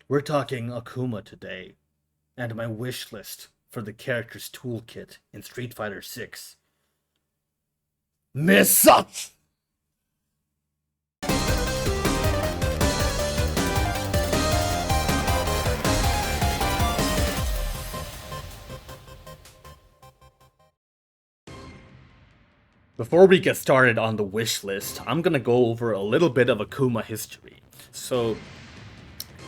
We're talking Akuma today, and my wish list for the character's toolkit in Street Fighter 6. Messatsu! Before we get started on the wish list, I'm gonna go over a little bit of Akuma history. So,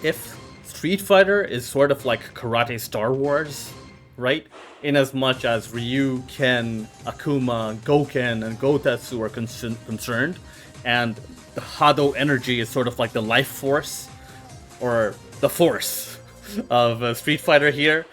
if Street Fighter is sort of like Karate Star Wars, right? In as much as Ryu, Ken, Akuma, Goken, and Gotetsu are concerned, and the Hado energy is sort of like the life force, or the force of Street Fighter here.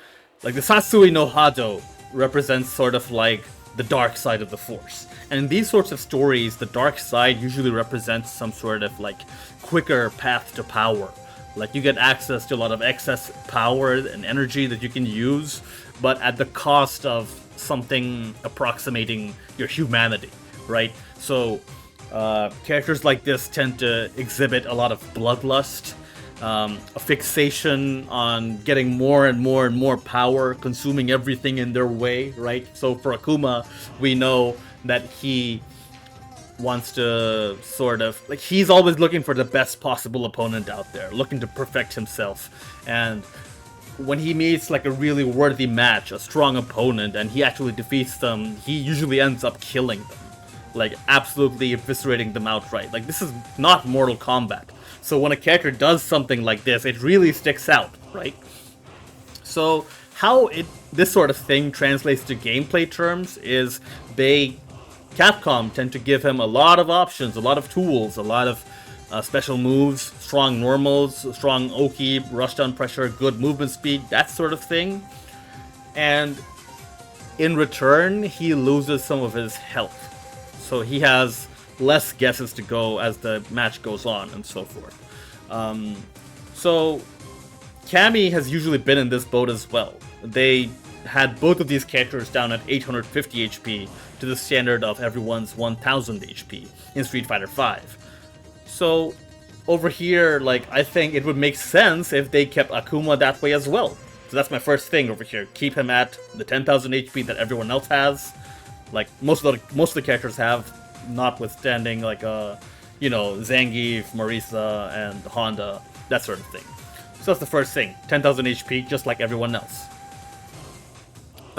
Like the Satsui no Hado represents sort of like the dark side of the force. And in these sorts of stories, the dark side usually represents some sort of like quicker path to power. Like you get access to a lot of excess power and energy that you can use, but at the cost of something approximating your humanity, right? So characters like this tend to exhibit a lot of bloodlust, a fixation on getting more and more and more power, consuming everything in their way, right? So for Akuma, we know that he wants to sort of, like, he's always looking for the best possible opponent out there, looking to perfect himself. And when he meets like a really worthy match, a strong opponent, and he actually defeats them, he usually ends up killing them. Like, absolutely eviscerating them outright. Like, this is not Mortal Kombat. So when a character does something like this, it really sticks out, right? So how this sort of thing translates to gameplay terms is Capcom tend to give him a lot of options, a lot of tools, a lot of special moves, strong normals, strong Oki, rush down pressure, good movement speed, that sort of thing. And in return, he loses some of his health. So he has less guesses to go as the match goes on and so forth. So Cammy has usually been in this boat as well. They had both of these characters down at 850 HP to the standard of everyone's 1000 HP in Street Fighter V. So over here, like, I think it would make sense if they kept Akuma that way as well. So that's my first thing over here. Keep him at the 10,000 HP that everyone else has. Like most of the characters have, notwithstanding like Zangief, Marisa, and Honda, that sort of thing. So that's the first thing, 10,000 HP, just like everyone else.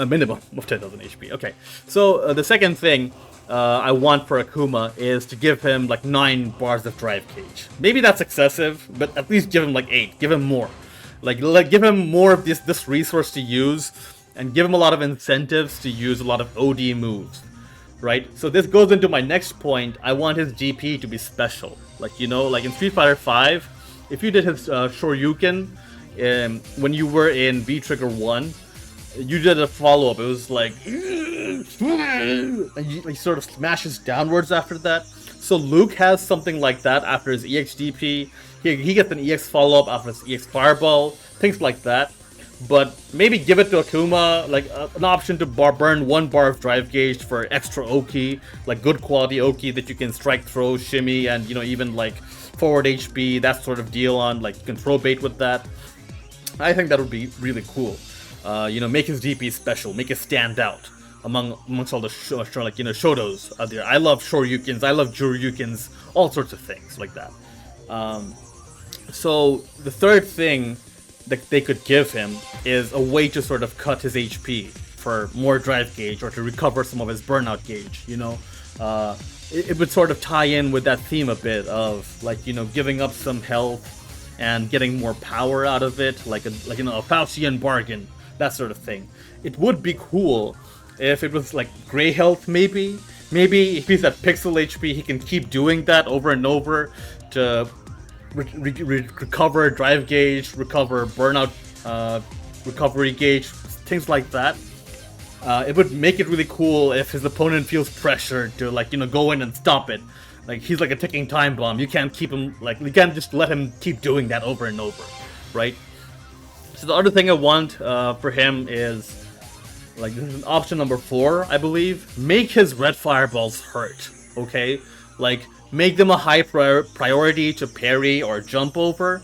A minimum of 10,000 HP. Okay, so the second thing I want for Akuma is to give him like 9 bars of drive gauge. Maybe that's excessive, but at least give him like 8. Give him more. Like give him more of this resource to use, and give him a lot of incentives to use a lot of OD moves. Right? So this goes into my next point. I want his GP to be special. Like, like in Street Fighter V, if you did his Shoryuken when you were in V-Trigger 1, you did a follow-up. It was like, and he sort of smashes downwards after that. So Luke has something like that after his EX-DP. He gets an EX follow-up after his EX Fireball, things like that. But maybe give it to Akuma, like an option to burn 1 bar of drive gauge for extra Oki, like good quality Oki that you can strike, throw, shimmy, and even like forward HP, that sort of deal on, like you can throw bait with that. I think that would be really cool. Make his DP special, make it stand out amongst all the Shotos out there. I love Shoryukens, I love Juryukens, all sorts of things like that. So the third thing that they could give him is a way to sort of cut his HP for more drive gauge, or to recover some of his burnout gauge. It would sort of tie in with that theme a bit of like giving up some health and getting more power out of it, like a Faustian bargain, that sort of thing. It would be cool if it was like gray health, maybe if he's at pixel HP, he can keep doing that over and over to recover drive gauge, recover burnout recovery gauge, things like that. It would make it really cool if his opponent feels pressured to go in and stop it. Like he's like a ticking time bomb. You can't keep him, like you can't just let him keep doing that over and over, right? So the other thing I want for him is, like, this is option number 4, I believe. Make his red fireballs hurt, okay? Like, make them a high priority to parry or jump over.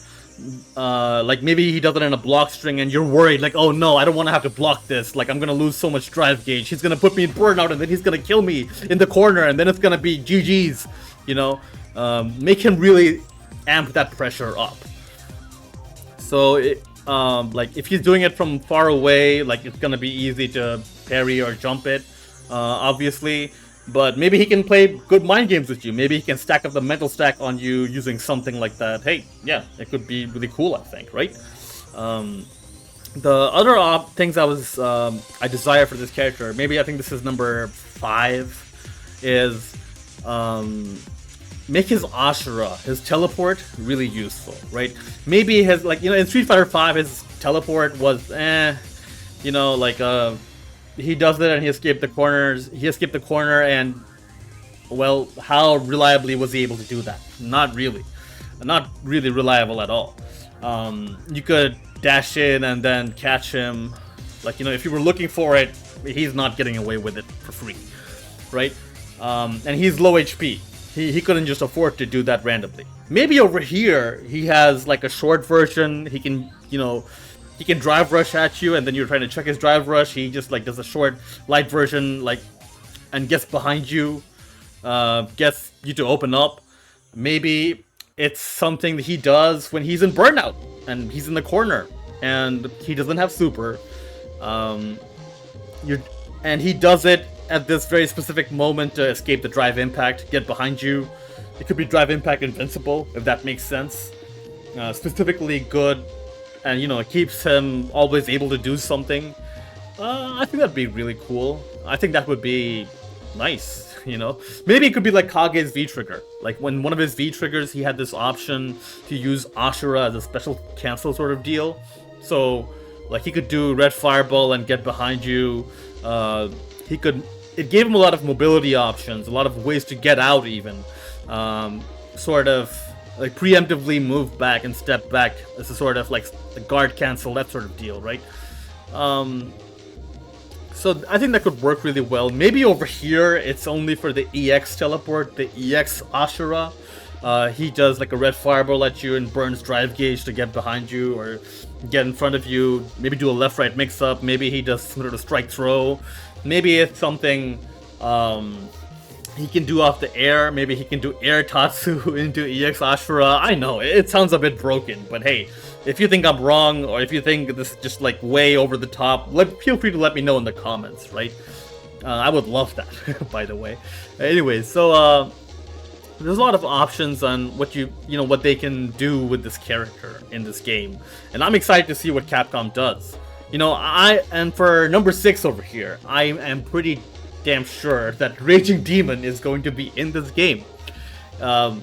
Like maybe he does it in a block string and you're worried, like, oh no, I don't want to have to block this, like I'm gonna lose so much drive gauge, he's gonna put me in burnout and then he's gonna kill me in the corner and then it's gonna be GG's, you know. Make him really amp that pressure up. So like if he's doing it from far away, like it's gonna be easy to parry or jump it, obviously. But maybe he can play good mind games with you. Maybe he can stack up the mental stack on you using something like that. Hey, yeah, it could be really cool, I think, right? The other things I desire for this character, maybe I think this is number 5, is make his Ashura, his teleport, really useful, right? Maybe his, like, you know, in Street Fighter 5, his teleport was, you know, like, he does it and he escaped the corners. He escaped the corner and, well, how reliably was he able to do that? Not really. Not really reliable at all. You could dash in and then catch him. Like, you know, if you were looking for it, he's not getting away with it for free, right? And he's low HP. He couldn't just afford to do that randomly. Maybe over here, he has like a short version. He can, you know, he can drive rush at you, and then you're trying to check his drive rush. He just like does a short, light version, like, and gets behind you, gets you to open up. Maybe it's something that he does when he's in burnout and he's in the corner and he doesn't have super. And he does it at this very specific moment to escape the drive impact, get behind you. It could be drive impact invincible, if that makes sense. Specifically good. And, you know, it keeps him always able to do something. I think that'd be really cool. I think that would be nice, you know. Maybe it could be like Kage's V-Trigger. Like, when one of his V-Triggers, he had this option to use Ashura as a special cancel sort of deal. So, like, he could do Red Fireball and get behind you. It gave him a lot of mobility options, a lot of ways to get out even. Sort of like preemptively move back and step back as a sort of like the guard cancel, that sort of deal, right? So I think that could work really well. Maybe over here it's only for the EX teleport, the EX Ashura. He does like a red fireball at you and burns drive gauge to get behind you or get in front of you. Maybe do a left-right mix-up. Maybe he does some sort of strike throw. Maybe it's something he can do off the air. Maybe he can do air Tatsu into EX Ashura. I know, it sounds a bit broken, but hey, if you think I'm wrong, or if you think this is just like way over the top, feel free to let me know in the comments, right? I would love that, by the way. Anyway, so there's a lot of options on what what they can do with this character in this game, and I'm excited to see what Capcom does. You know, and for number 6 over here, I am pretty damn sure that Raging Demon is going to be in this game. I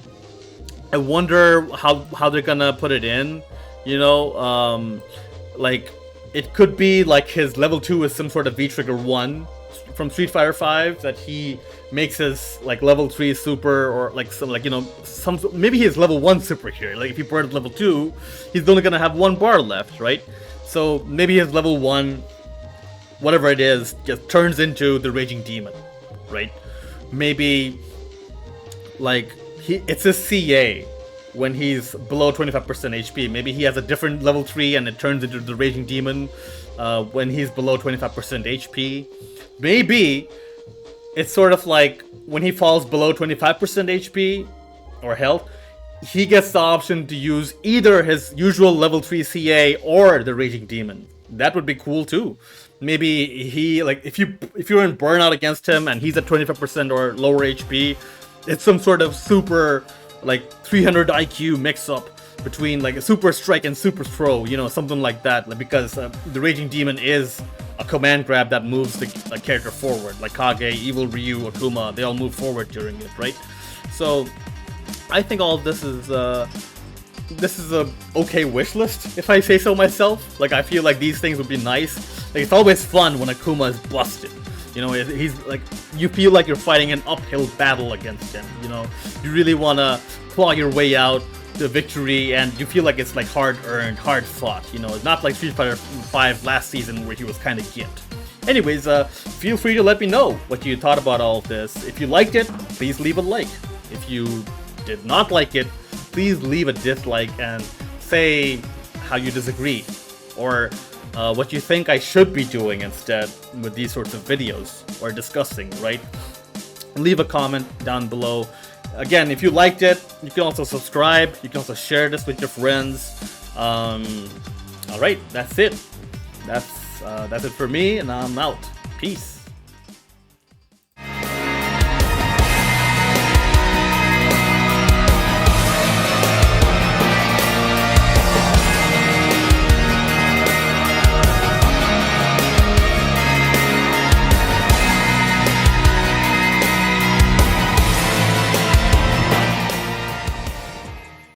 wonder how they're gonna put it in. You know, like it could be like his level 2 is some sort of V-Trigger 1 from Street Fighter 5 that he makes his like level 3 super, or like some, like, you know, some, maybe he has level 1 super here. Like if he burns level 2, he's only gonna have 1 bar left, right? So maybe his level 1, whatever it is, just turns into the Raging Demon, right? Maybe like it's a CA when he's below 25% HP. Maybe he has a different level 3 and it turns into the Raging Demon when he's below 25% HP. Maybe it's sort of like when he falls below 25% HP or health, he gets the option to use either his usual level 3 CA or the Raging Demon. That would be cool too. Maybe he, like, if you're in burnout against him and he's at 25% or lower HP, it's some sort of super, like, 300 IQ mix-up between, like, a super strike and super throw, you know, something like that. Like, because the Raging Demon is a command grab that moves the character forward. Like Kage, Evil Ryu, Akuma, they all move forward during it, right? So I think all of this is a okay wish list, if I say so myself. Like, I feel like these things would be nice. Like, it's always fun when Akuma is busted. You know, he's like, you feel like you're fighting an uphill battle against him. You know, you really want to claw your way out to victory, and you feel like it's like hard earned, hard fought. You know, it's not like Street Fighter 5 last season where he was kind of gimped. Anyways, feel free to let me know what you thought about all of this. If you liked it, please leave a like. If you did not like it, please leave a dislike and say how you disagree, or what you think I should be doing instead with these sorts of videos, or discussing, right? Leave a comment down below. Again, if you liked it, you can also subscribe. You can also share this with your friends. Alright, that's it. That's it for me, and I'm out. Peace.